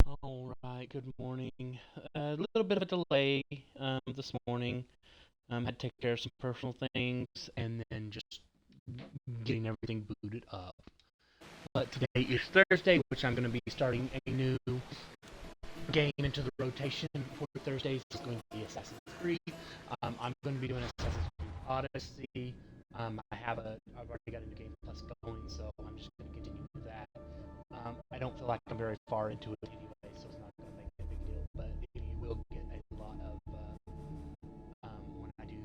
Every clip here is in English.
All right, good morning. A little bit of a delay this morning. Had to take care of some personal things and then just getting everything booted up. But today is Thursday, which I'm going to be starting a new game into the rotation for Thursdays. It's going to be Assassin's Creed. I'm going to be doing Assassin's Creed Odyssey. I've already got a new game plus going, so I'm just going to continue with that. I don't feel like I'm very far into it anyway, so it's not going to make a big deal. But you will get a lot of when I do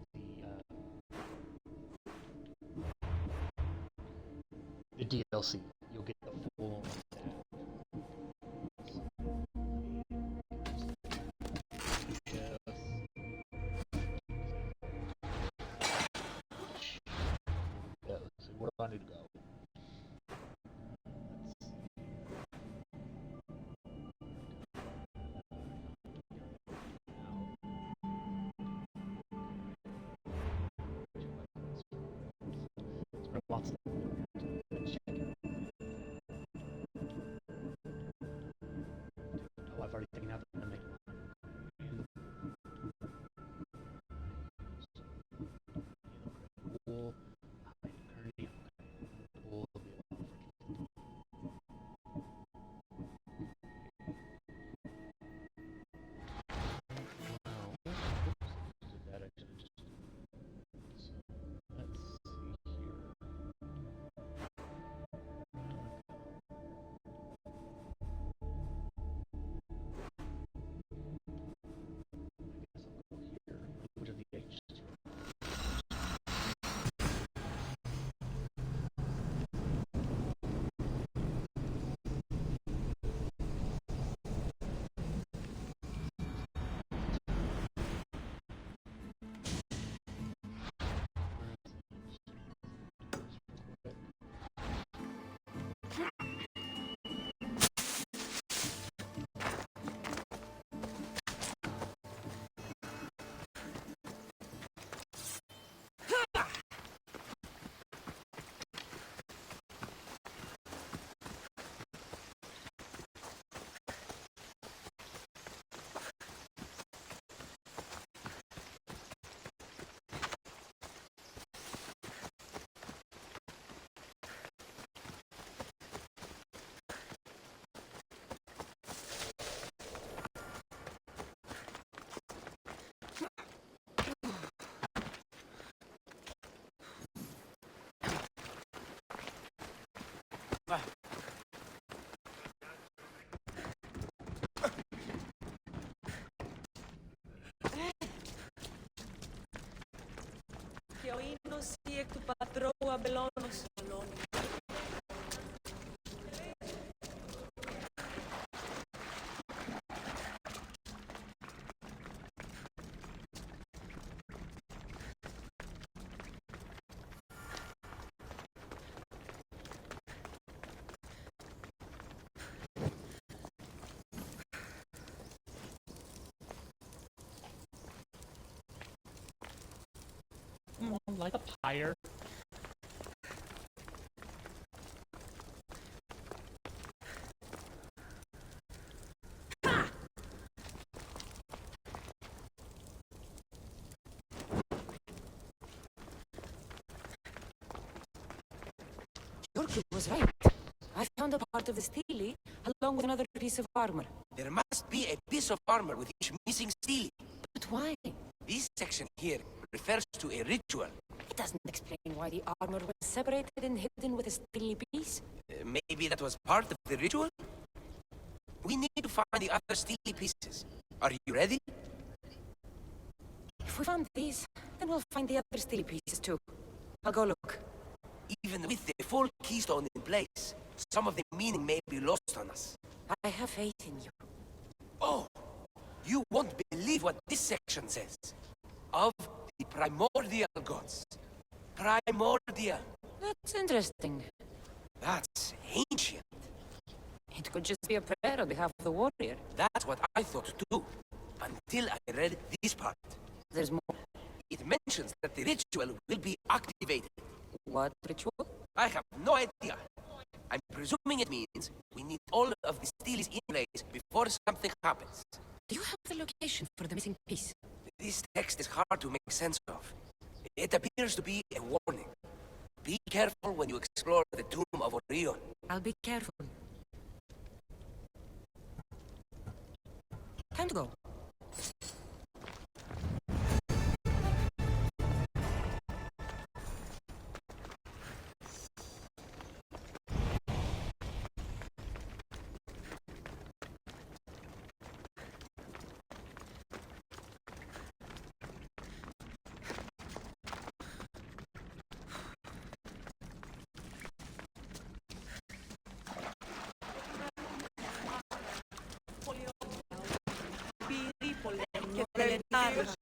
the DLC. You'll get the full where do I need to go? Lots of I've already taken out the main pool. Και ο ίνος ή εκ του πατρώου αμπελώνος αλώνει. Like a pyre. York was right. I found a part of the stele along with another piece of armor. There must be a piece of armor with each missing stele. But why? This section here refers to a ritual. It doesn't explain why the armor was separated and hidden with a stele piece. Maybe that was part of the ritual? We need to find the other stele pieces. Are you ready? If we found these, then we'll find the other stele pieces too. I'll go look. Even with the full keystone in place, some of the meaning may be lost on us. I have faith in you. Oh! You won't believe what this section says. Of the primordial gods. Primordial. That's interesting. That's ancient. It could just be a prayer on behalf of the warrior. That's what I thought too. Until I read this part. There's more. It mentions that the ritual will be activated. What ritual? I have no idea. I'm presuming it means we need all of the steles in place before before something happens. Do you have the location for the missing piece? This text is hard to make sense of. It appears to be a warning. Be careful when you explore the tomb of Orion. I'll be careful. Time to go. Πύρη πολέμου και τελετάρους.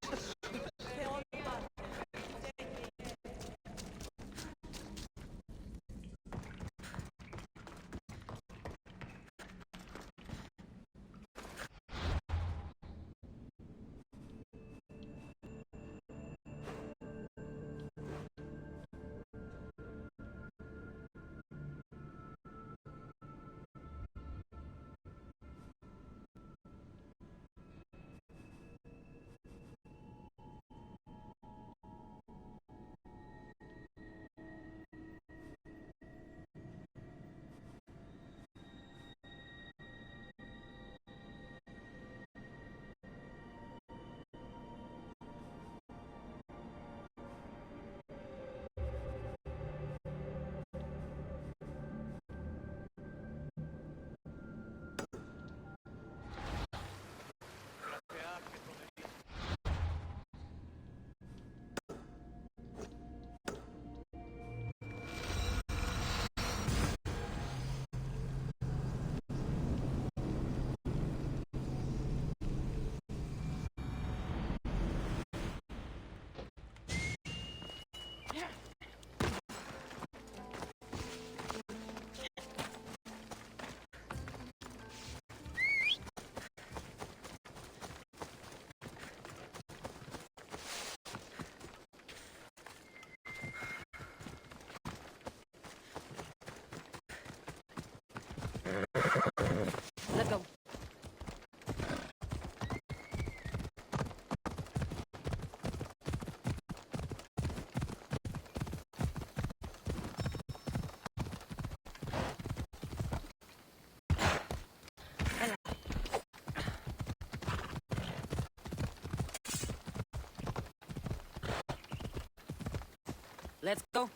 Let's go. Let's go.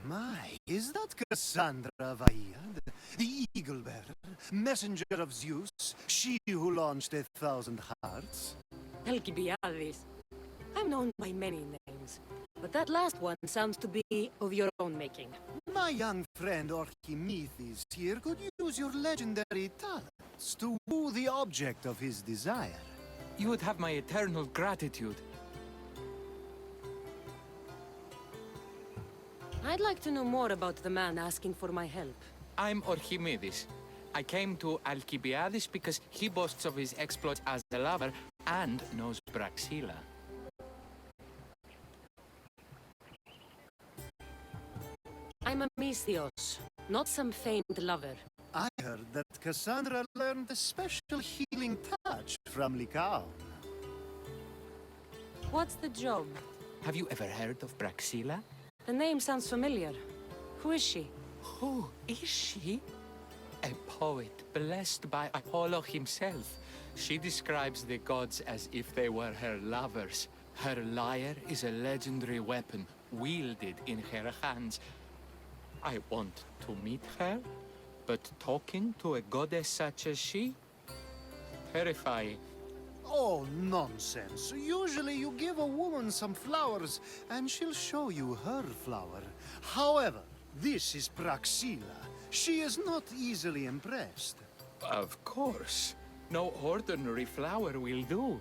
My, is that Cassandra Vaillad, the Eagle Bearer, messenger of Zeus, she who launched 1,000 hearts? Alcibiades. I'm known by many names, but that last one sounds to be of your own making. My young friend Archimedes here could use your legendary talents to woo the object of his desire. You would have my eternal gratitude. I'd like to know more about the man asking for my help. I'm Archimedes. I came to Alcibiades because he boasts of his exploits as a lover and knows Praxila. I'm a Misthios, not some famed lover. I heard that Cassandra learned a special healing touch from Lycaon. What's the job? Have you ever heard of Praxila? The name sounds familiar. Who is she? Who is she? A poet blessed by Apollo himself. She describes the gods as if they were her lovers. Her lyre is a legendary weapon wielded in her hands. I want to meet her, but talking to a goddess such as she? Terrifying. Oh, nonsense. Usually you give a woman some flowers, and she'll show you her flower. However, this is Praxila. She is not easily impressed. Of course. No ordinary flower will do.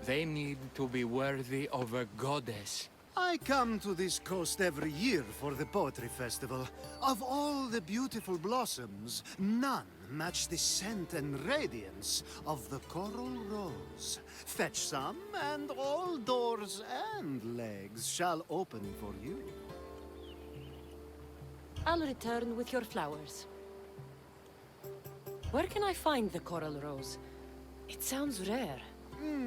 They need to be worthy of a goddess. I come to this coast every year for the Poetry Festival. Of all the beautiful blossoms, none match the scent and radiance of the coral rose. Fetch some, and all doors and legs shall open for you. I'll return with your flowers. Where can I find the coral rose? It sounds rare.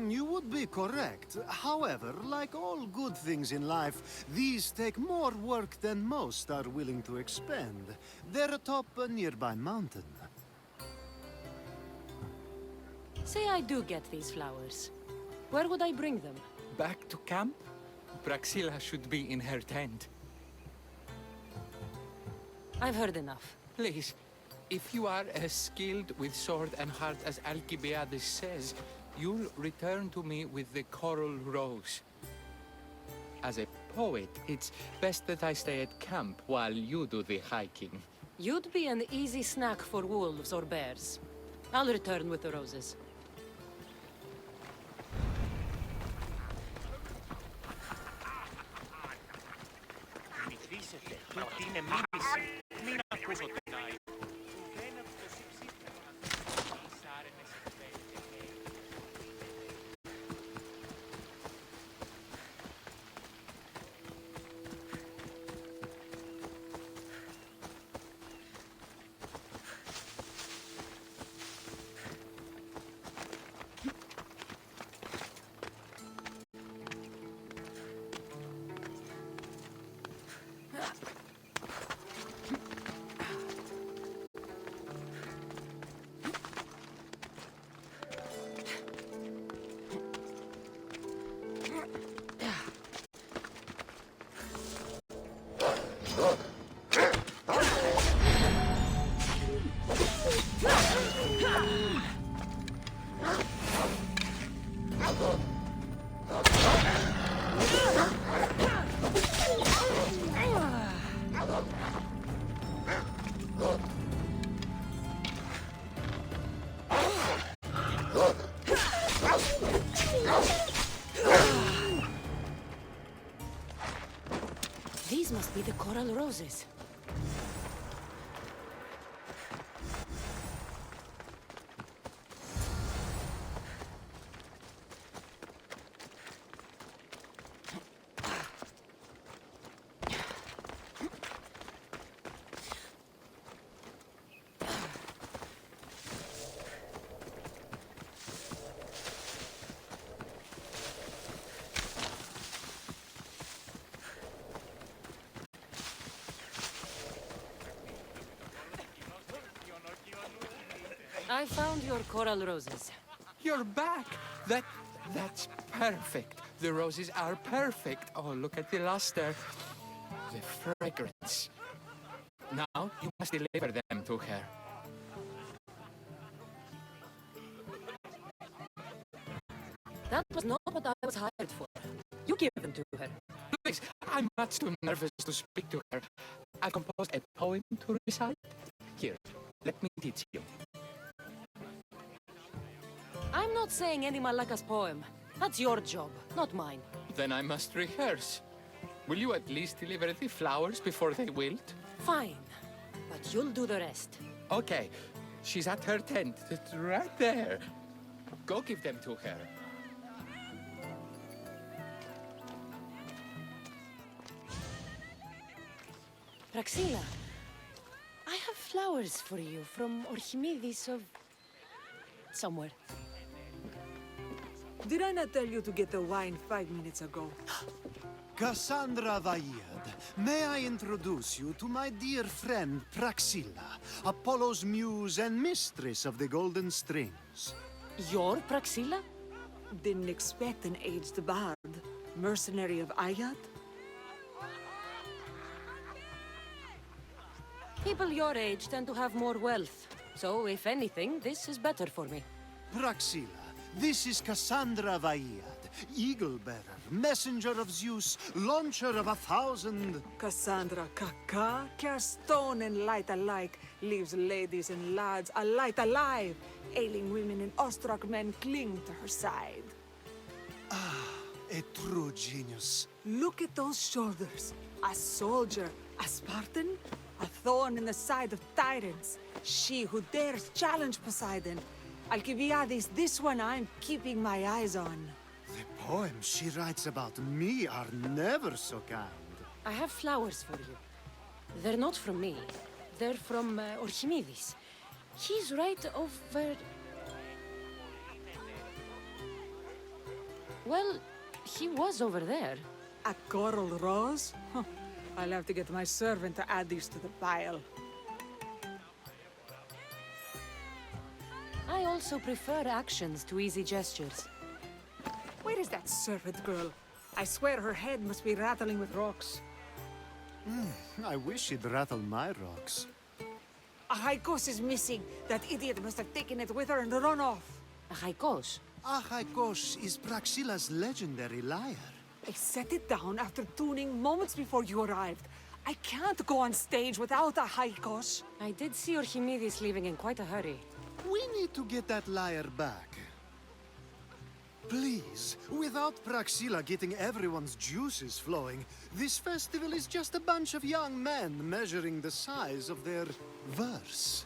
You would be correct. However, like all good things in life, these take more work than most are willing to expend. They're atop a nearby mountain. Say I do get these flowers. Where would I bring them? Back to camp? Praxilla should be in her tent. I've heard enough. Please, if you are as skilled with sword and heart as Alcibiades says, you'll return to me with the coral rose. As a poet, it's best that I stay at camp while you do the hiking. You'd be an easy snack for wolves or bears. I'll return with the roses. These must be the coral roses. I found your coral roses. You're back! That's perfect. The roses are perfect. Oh, look at the luster. The fragrance. Now, you must deliver them to her. That was not what I was hired for. You give them to her. Please, I'm much too nervous to speak to her. I composed a poem to recite. Here, let me teach you. I'm not saying any Malaka's poem. That's your job, not mine. Then I must rehearse. Will you at least deliver the flowers before they wilt? Fine. But you'll do the rest. Okay. She's at her tent. It's right there. Go give them to her. Praxilla, I have flowers for you from Archimedes of... somewhere. Did I not tell you to get the wine 5 minutes ago? Cassandra Vaiad, may I introduce you to my dear friend Praxilla, Apollo's muse and mistress of the Golden Strings. You're Praxilla? Didn't expect an aged bard. Mercenary of Ayat? People your age tend to have more wealth. So, if anything, this is better for me. Praxilla, this is Cassandra Vaiad, Eagle-bearer, messenger of Zeus, launcher of 1,000... Cassandra Kaka, care stone and light alike, leaves ladies and lads alight alive. Ailing women and awestruck men cling to her side. A true genius. Look at those shoulders. A soldier, a Spartan, a thorn in the side of tyrants. She who dares challenge Poseidon. Alcibiades, this one I'm keeping my eyes on. The poems she writes about me are never so kind. I have flowers for you. They're not from me. They're from Archimedes. He's right over... Well, he was over there. A coral rose? Huh. I'll have to get my servant to add these to the pile. I also prefer actions to easy gestures. Where is that servant girl? I swear her head must be rattling with rocks. I wish she'd rattle my rocks. A Haikos is missing. That idiot must have taken it with her and run off. A haikos. Achaikos is Praxila's legendary lyre. I set it down after tuning moments before you arrived. I can't go on stage without a Haikos. I did see Archimedes leaving in quite a hurry. We need to get that lyre back. Please, without Praxila getting everyone's juices flowing, this festival is just a bunch of young men measuring the size of their verse.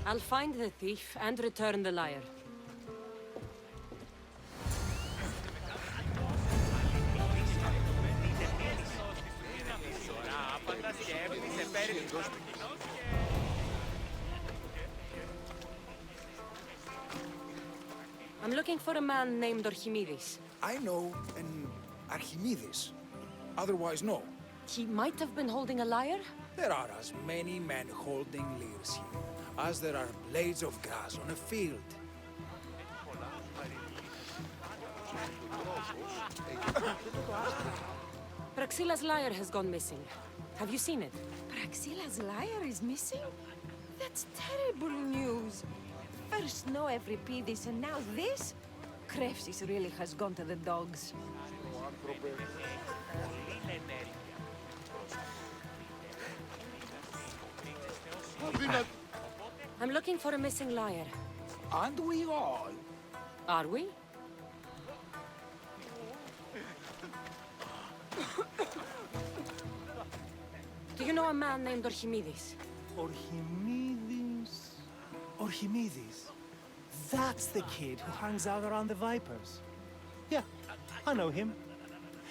I'll find the thief and return the lyre. I'm looking for a man named Archimedes. I know an Archimedes. Otherwise, no. He might have been holding a lyre? There are as many men holding lyres here as there are blades of grass on a field. Praxila's lyre has gone missing. Have you seen it? Praxila's lyre is missing? That's terrible news. First no Euripides and now this? Krefsis really has gone to the dogs. I'm looking for a missing lyre. Aren't we all? Are we? Do you know a man named Archimedes? Archimedes? Archimedes? That's the kid who hangs out around the Vipers. Yeah, I know him.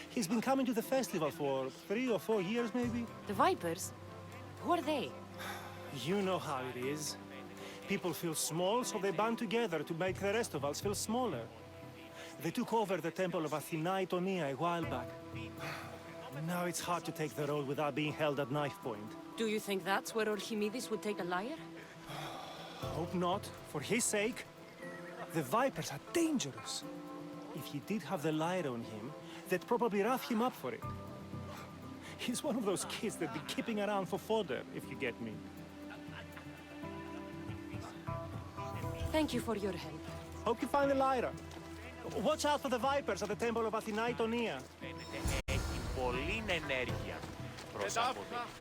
He's been coming to the festival for 3 or 4 years, maybe. The Vipers? Who are they? You know how it is. People feel small, so they band together to make the rest of us feel smaller. They took over the temple of Athena Itonia a while back. Now it's hard to take the role without being held at knife point. Do you think that's where Archimedes would take a lyre? Hope not. For his sake. The Vipers are dangerous. If he did have the lyre on him, they'd probably rough him up for it. He's one of those kids that'd be keeping around for fodder, if you get me. Thank you for your help. Hope you find the lyre. Watch out for the Vipers at the temple of Athena Itonia. Έχει πολλή ενέργεια προς αποδείξη.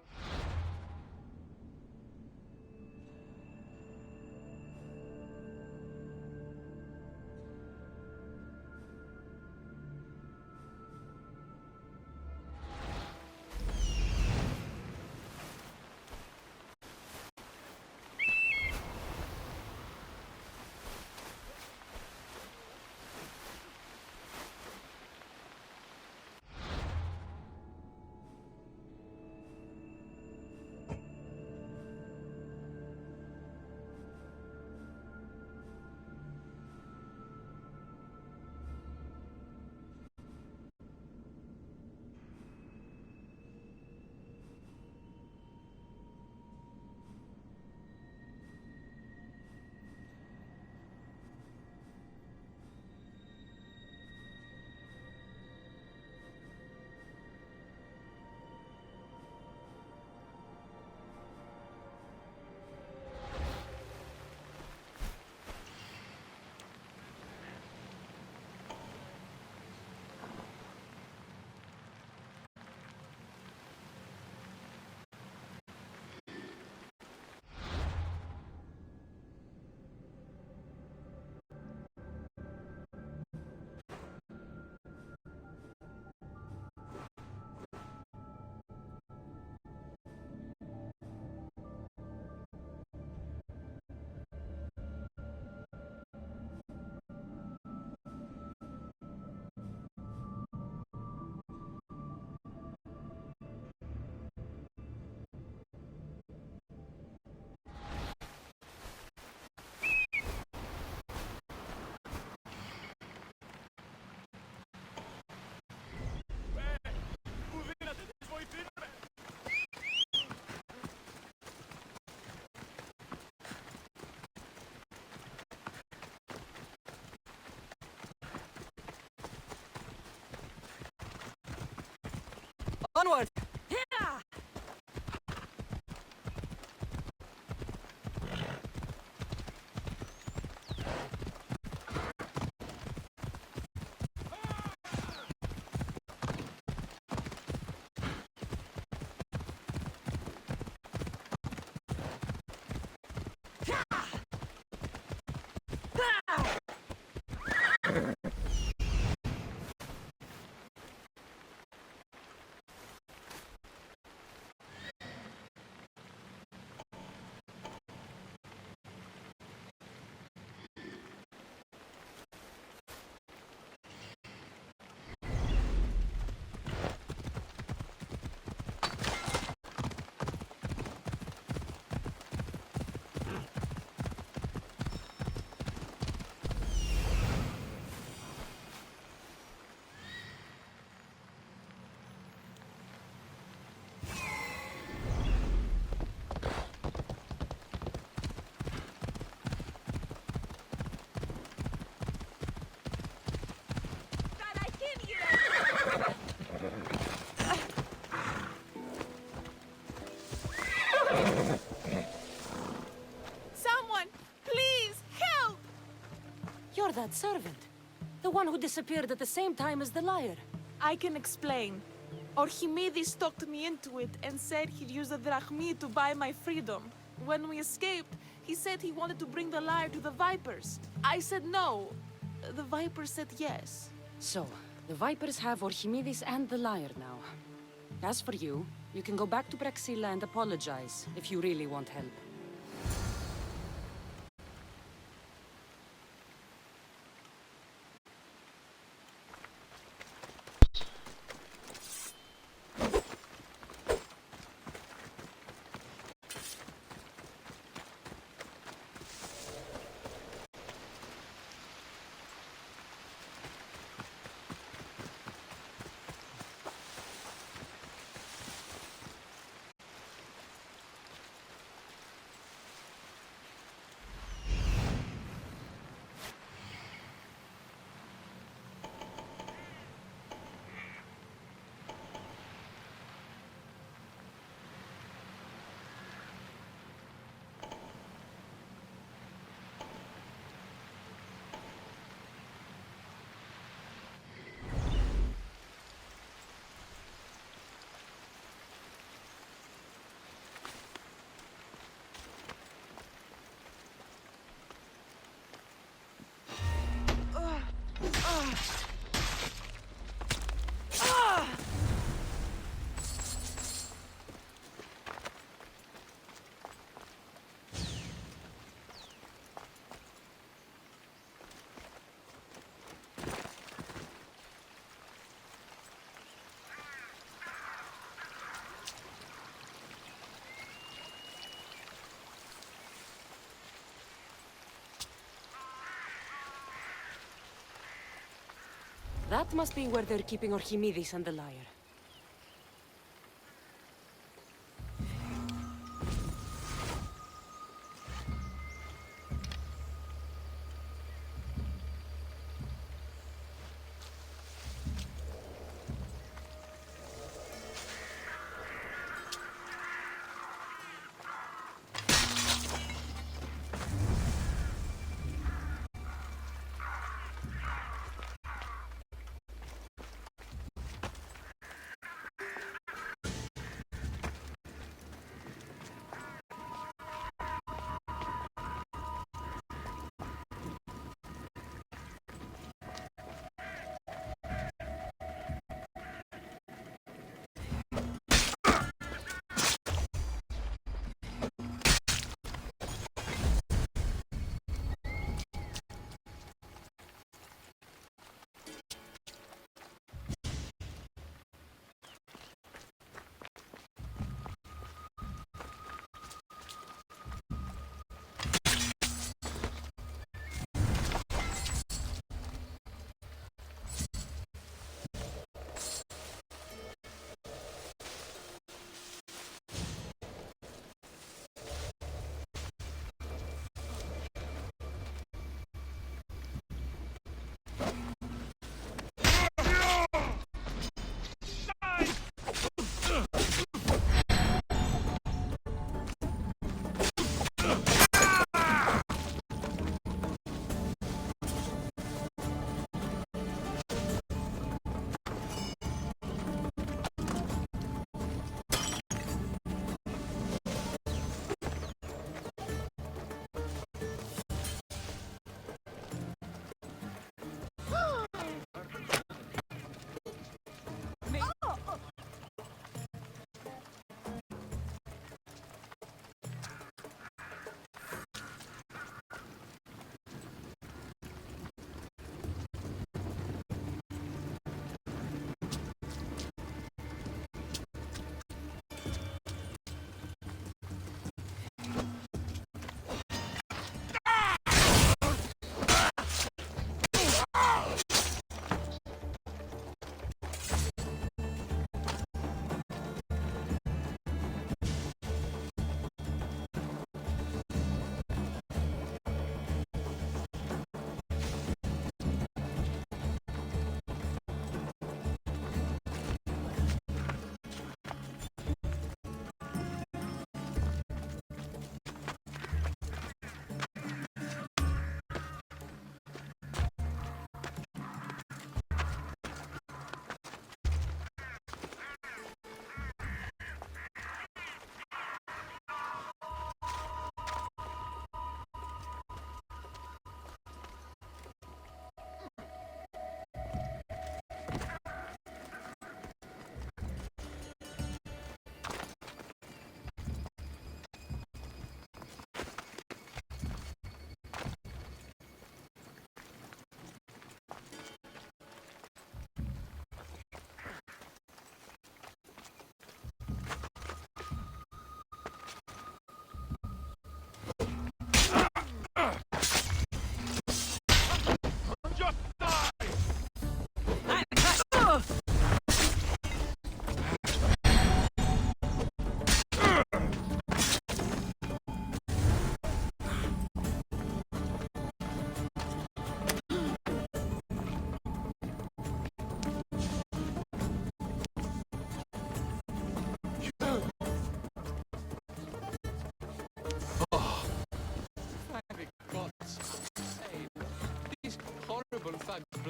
Onward! Someone, please, help! You're that servant. The one who disappeared at the same time as the liar. I can explain. Archimedes talked me into it and said he'd use the drachmi to buy my freedom. When we escaped, he said he wanted to bring the liar to the Vipers. I said no. The Vipers said yes. So, the Vipers have Archimedes and the liar now. As for you, you can go back to Praxilla and apologize if you really want help. That must be where they're keeping Archimedes and the liar.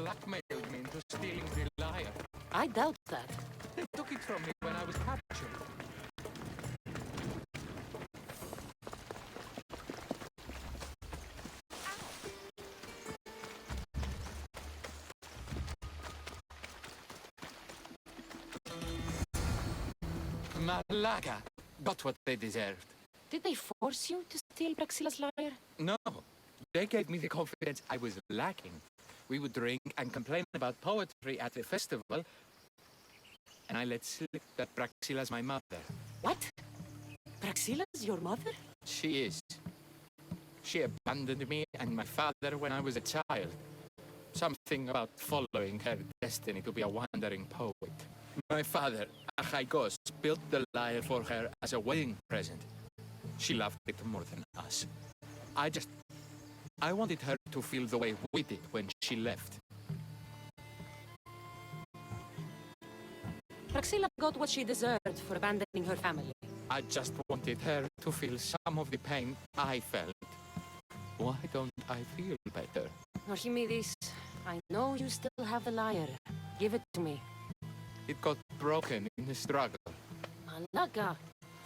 blackmailed me into stealing the lyre. I doubt that. They took it from me when I was captured. Malaga got what they deserved. Did they force you to steal Praxila's lyre? No, they gave me the confidence I was lacking. We would drink and complain about poetry at the festival, and I let slip that Praxila's my mother. What? Praxila's your mother? She is. She abandoned me and my father when I was a child. Something about following her destiny to be a wandering poet. My father, Achaikos, built the lyre for her as a wedding present. She loved it more than us. I wanted her to feel the way we did when she left. Praxila got what she deserved for abandoning her family. I just wanted her to feel some of the pain I felt. Why don't I feel better? Archimedes, I know you still have the lyre. Give it to me. It got broken in the struggle. Malaga.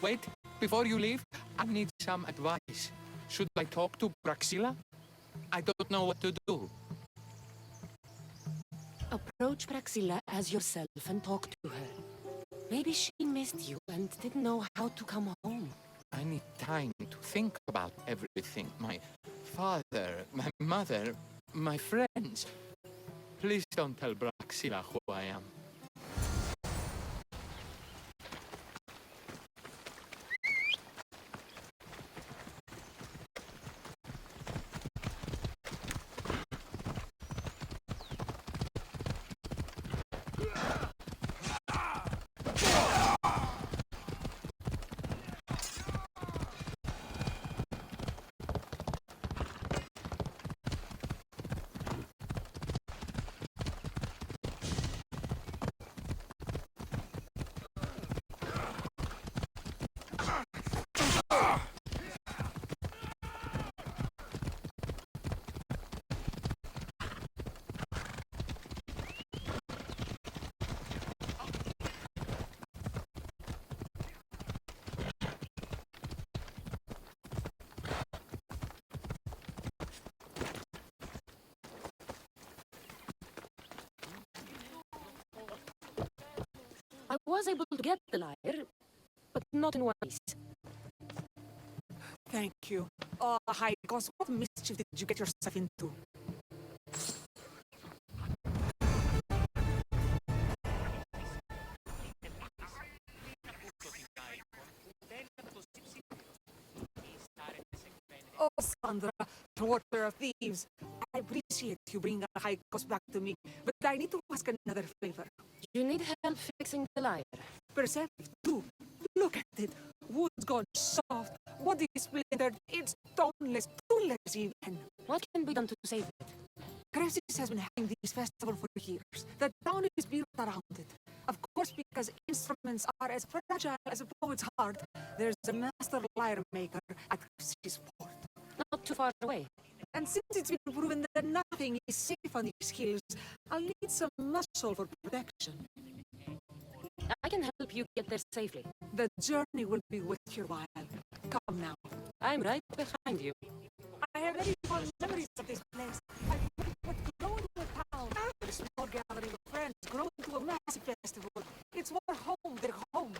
Wait, before you leave, I need some advice. Should I talk to Praxila? I don't know what to do. Approach Praxila as yourself and talk to her. Maybe she missed you and didn't know how to come home. I need time to think about everything. My father, my mother, my friends. Please don't tell Praxila who I am. I was able to get the lyre, but not in one piece. Thank you. Hi, Gos, what mischief did you get yourself into? Oh, Sandra, thwarter of thieves. I appreciate you bringing Haikos back to me, but I need to ask another favor. You need help fixing the lyre. Percept, too. Look at it. Wood's gone soft, body splintered, it's toneless, tooless even. What can be done to save it? Cressis has been having this festival for years. The town is built around it. Of course, because instruments are as fragile as a poet's heart, there's a master lyre maker at Cressis port. Not too far away. And since it's been proven that nothing is safe on these hills, I'll need some muscle for protection. I can help you get there safely. The journey will be worth your while. Come now. I'm right behind you. I have very fond memories of this place. I would grow into a town, a small gathering of friends, grow into a massive festival. It's more home than home.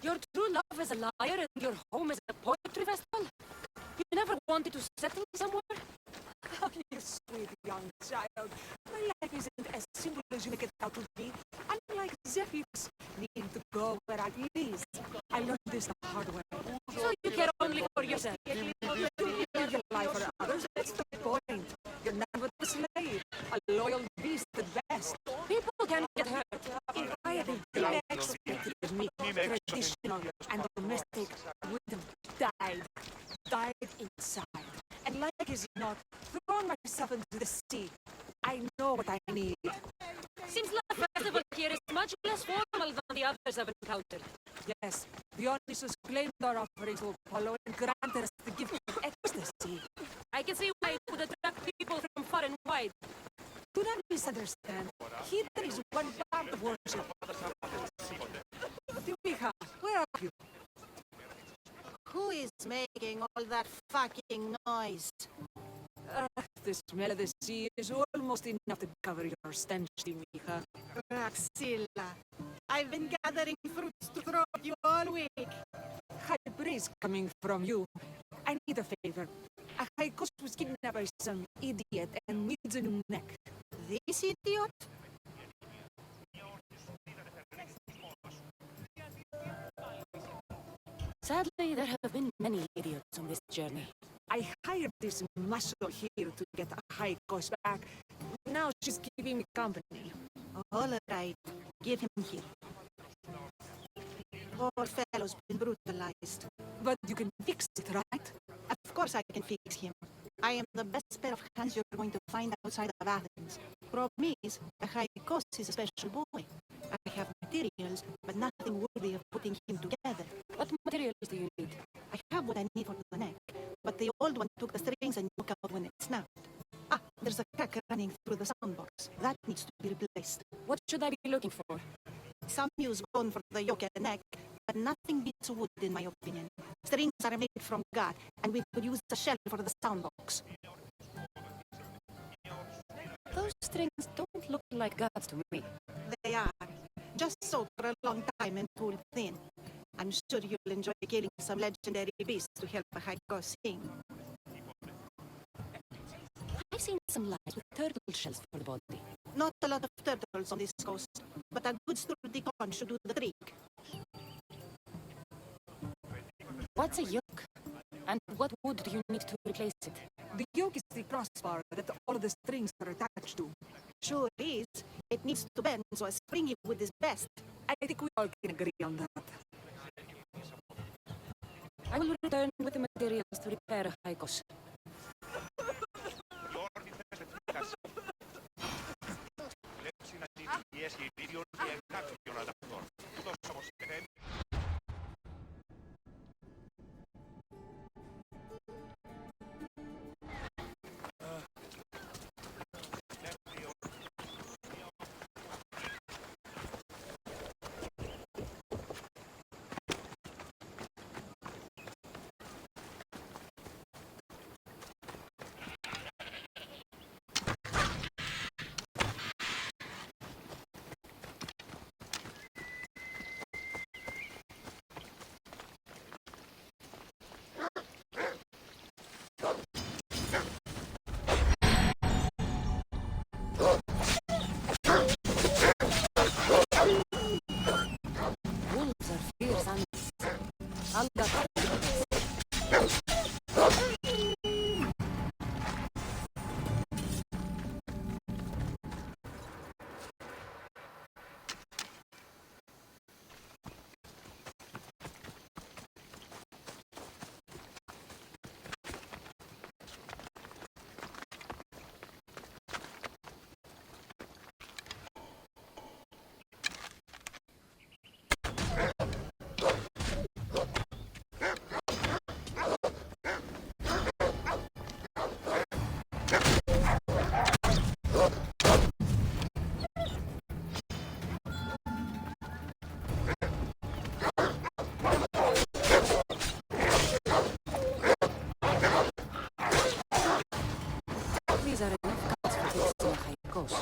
Your true love is a lyre and your home is a poetry festival? You never wanted to settle somewhere? Oh, you sweet young child. My life isn't as simple as you make it out to be. Unlike Zephyrus, needing to go where I please. I learned this the hard way. So you care only for yourself? You live your life for others, that's the point. You're nothing but a slave, a loyal beast at best. People can get hurt. If I had been expected of me, traditional and domestic wisdom died inside. And like as not, thrown myself into the sea. I know what I need. Seems like the festival here is much less formal than the others I've encountered. Yes, Dionysus claimed our offerings to Apollo and granted us the gift of ecstasy. I can see why it would attract people from far and wide. To not misunderstand. Heathen is one part of worship. Mija, where are you? Who is making all that fucking noise? The smell of the sea is almost enough to cover your stench, Mija. Praxilla, I've been gathering fruits to throw at you all week. High praise coming from you. I need a favor. A high cost was kidnapped by some idiot and needs a new neck. This idiot? Sadly, there have been many idiots on this journey. I hired this muscle here to get a high cost back. Now she's giving me company. All right, give him here. Poor fellow's been brutalized. But you can fix it, right? Of course I can fix him. I am the best pair of hands you're going to find outside of Athens. Problem is, a high cost is a special boy. I have materials, but nothing worthy of putting him together. What materials do you need? I have what I need for the neck, but the old one took the strings and broke out when it snapped. Ah, there's a crack running through the sound box. That needs to be replaced. What should I be looking for? Some use bone for the yoke and neck, but nothing beats wood in my opinion. Strings are made from God, and we could use a shell for the sound box. Those strings don't look like gods to me. They are. Just so for a long time and tool thin. I'm sure you'll enjoy killing some legendary beasts to help a high cost sing. I've seen some lights with turtle shells for the body. Not a lot of turtles on this coast, but a good sturdy con should do the trick. What's a yoke? And what wood do you need to replace it? The yoke is the crossbar that all the strings are attached to. Sure is. It needs to bend, so a springy wood is best. I think we all can agree on that. I will return with the materials to repair Haikos. Wolves are fierce animals. I'll get these are enough cuts for fixing Haikos.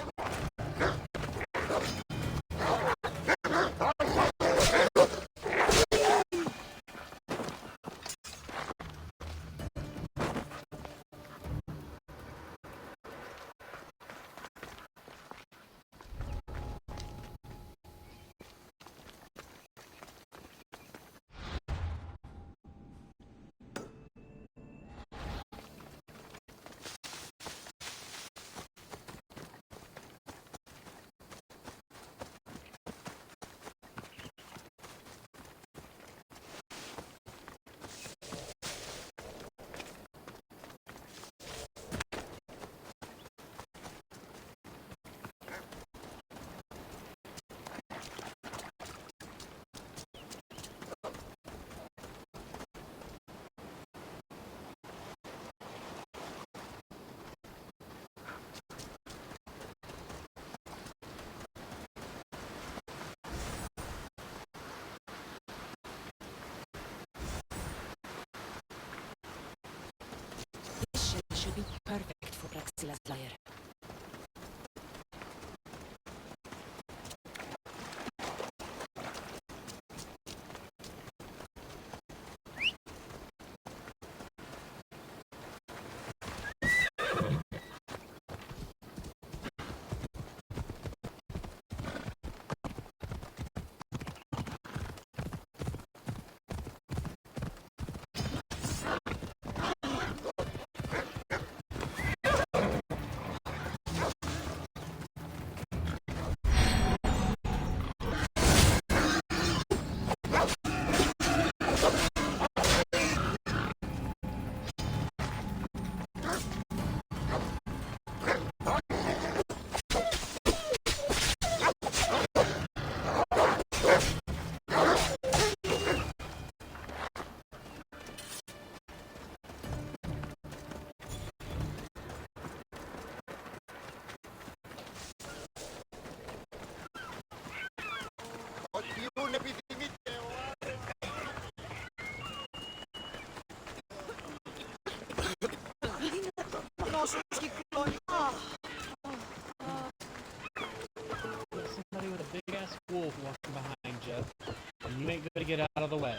Praxila's lyre. Somebody with a big ass wolf walking behind you, and you ain't gonna get out of the way.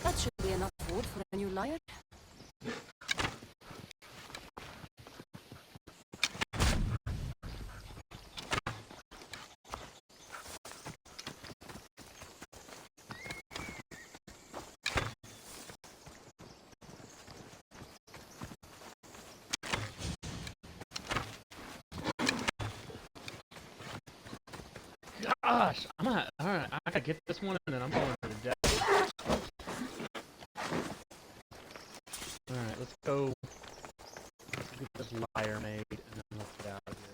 That should be enough wood for a new lyre. Gosh, alright, I gotta get this one and then I'm going to the death. Alright, let's go. Let's get this lyre made and then let's get out of here.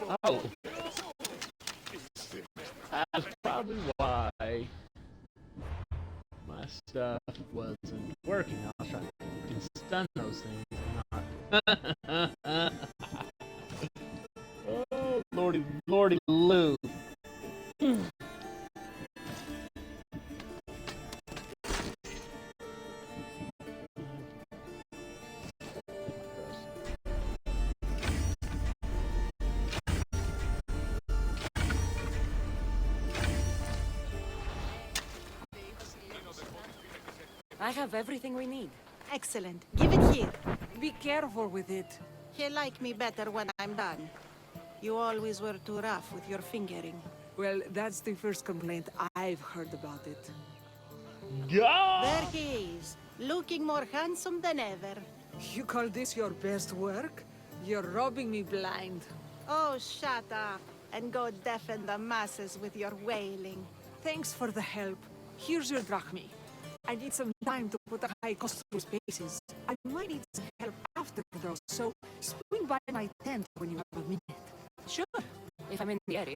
Oh. That's probably why my stuff wasn't working. I was trying to fucking stun those things. Not. Oh, lordy, lordy, Lou. I have everything we need. Excellent. Give it here. Be careful with it. He'll like me better when I'm done. You always were too rough with your fingering. Well, that's the first complaint I've heard about it. There he is, looking more handsome than ever. You call this your best work? You're robbing me blind. Oh, shut up, and go deafen the masses with your wailing. Thanks for the help. Here's your drachmi. I need some time to put a high cost through spaces. I might need some help after though, so swing by my tent when you have a minute. Sure, if I'm in the area.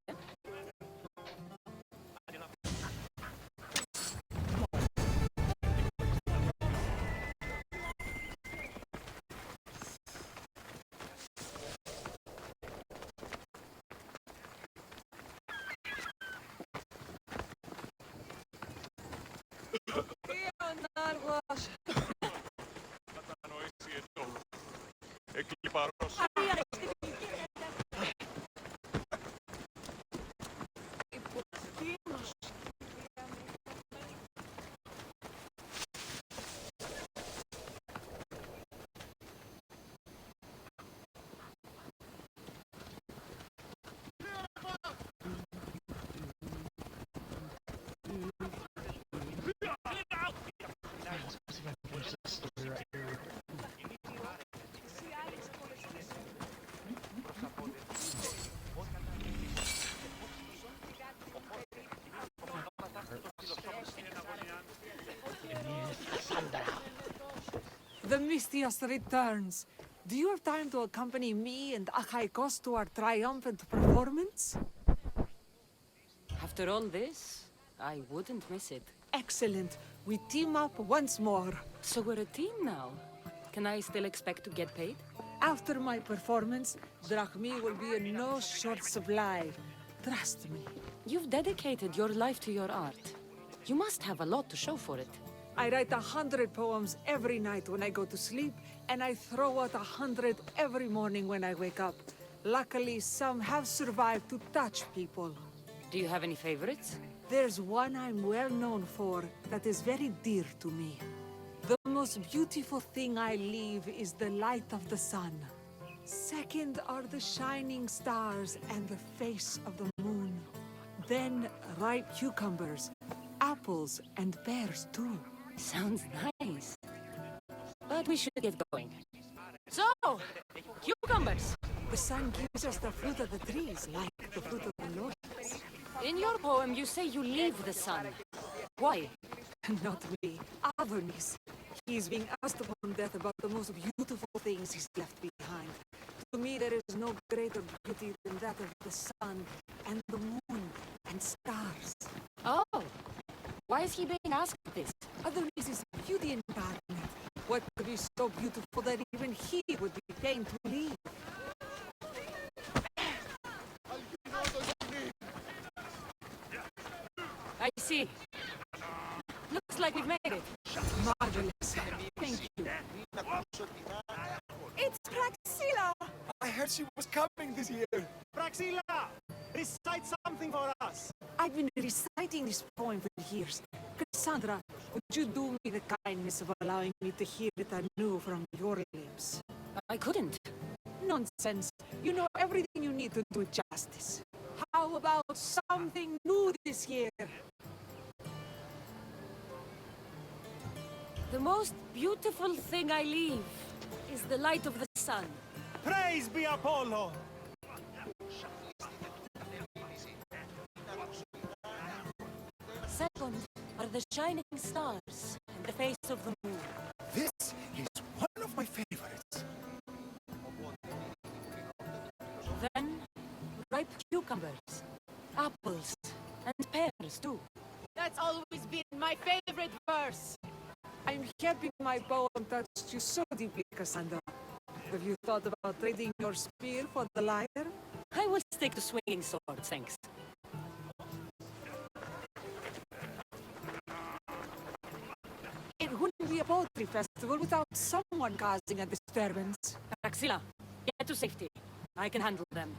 The Mistios returns. Do you have time to accompany me and Achaikos to our triumphant performance? After all this, I wouldn't miss it. Excellent. We team up once more. So we're a team now. Can I still expect to get paid? After my performance, drachmi will be in no short supply. Trust me. You've dedicated your life to your art. You must have a lot to show for it. I write 100 poems every night when I go to sleep, and I throw out 100 every morning when I wake up. Luckily, some have survived to touch people. Do you have any favorites? There's one I'm well known for that is very dear to me. The most beautiful thing I leave is the light of the sun. Second are the shining stars and the face of the moon. Then ripe cucumbers, apples, and pears too. Sounds nice. But we should get going. So, cucumbers! The sun gives us the fruit of the trees, like the fruit of the lotus. In your poem, you say you leave the sun. Why? Not me. Adonis. He's being asked upon death about the most beautiful things he's left behind. To me, there is no greater beauty than that of the sun, and the moon, and stars. Oh! Why is he being asked this? Adonis is beauty incarnate. What could be so beautiful that even he would be pained to leave? I see. Looks like we've made it. Marvelous. Thank you. It's Praxilla! I heard she was coming this year. Praxilla, recite something for us. I've been reciting this poem for years. Cassandra, would you do me the kindness of allowing me to hear it anew from your lips? I couldn't. Nonsense. You know everything you need to do it justice. How about something new this year? The most beautiful thing I leave is the light of the sun. Praise be Apollo! Second are the shining stars and the face of the moon. This is one of my favorites. Then, cucumbers, apples, and pears too. That's always been my favorite verse. I'm happy my poem touched you so deeply, Cassandra. Have you thought about trading your spear for the lyre? I will stick to swinging swords, thanks. It wouldn't be a poetry festival without someone causing a disturbance. Praxila, get to safety. I can handle them.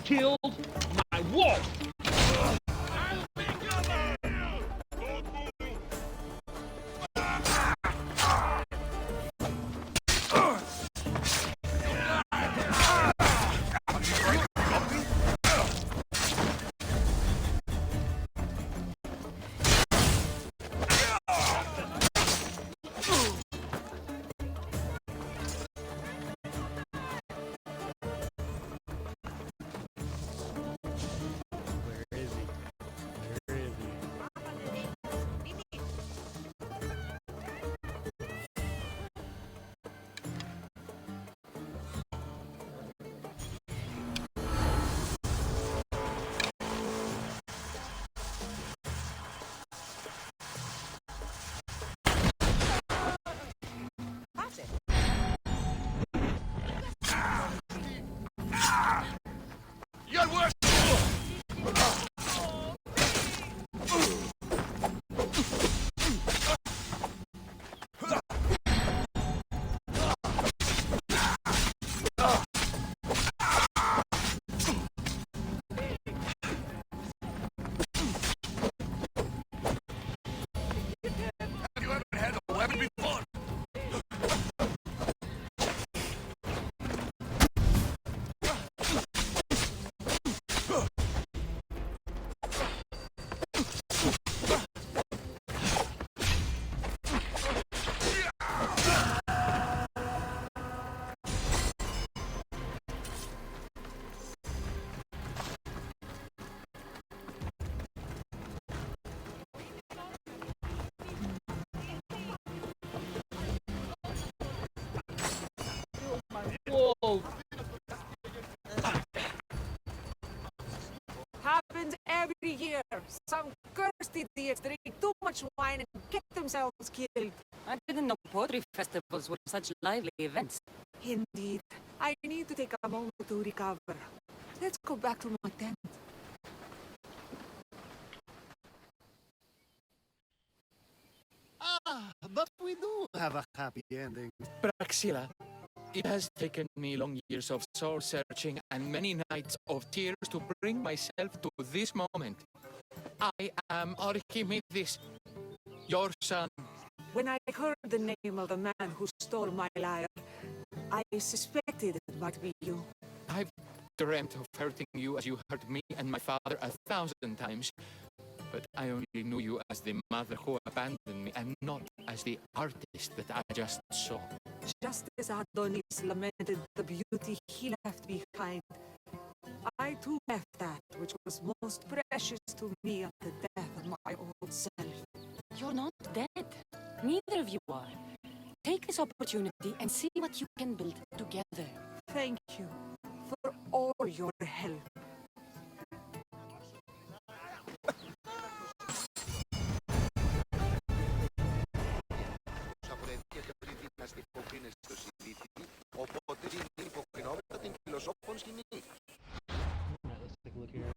Killed my wolf! Where is he? Where is he? You're worse! Have you ever had a weapon before? Whoa! Happens every year. Some cursed idiots drink too much wine and get themselves killed. I didn't know poetry festivals were such lively events. Indeed. I need to take a moment to recover. Let's go back to my tent. But we do have a happy ending. Praxila, it has taken me long years of soul searching and many nights of tears to bring myself to this moment. I am Archimedes, your son. When I heard the name of the man who stole my lyre, I suspected it might be you. I've dreamt of hurting you as you hurt me and my father 1,000 times. But I only knew you as the mother who abandoned me and not as the artist that I just saw. Just as Adonis lamented the beauty he left behind, I too left that which was most precious to me at the death of my old self. You're not dead. Neither of you are. Take this opportunity and see what you can build together. Thank you for all your help. Alright, let's take a look here.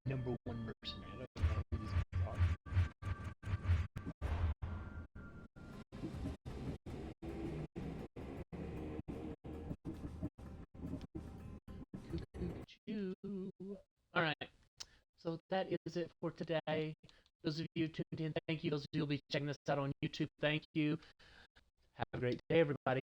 number one mercenary. I don't know who these guys are. Alright, so that is it for today. Those of you tuned in, thank you. Those of you who will be checking this out on YouTube, thank you. Have a great day, everybody.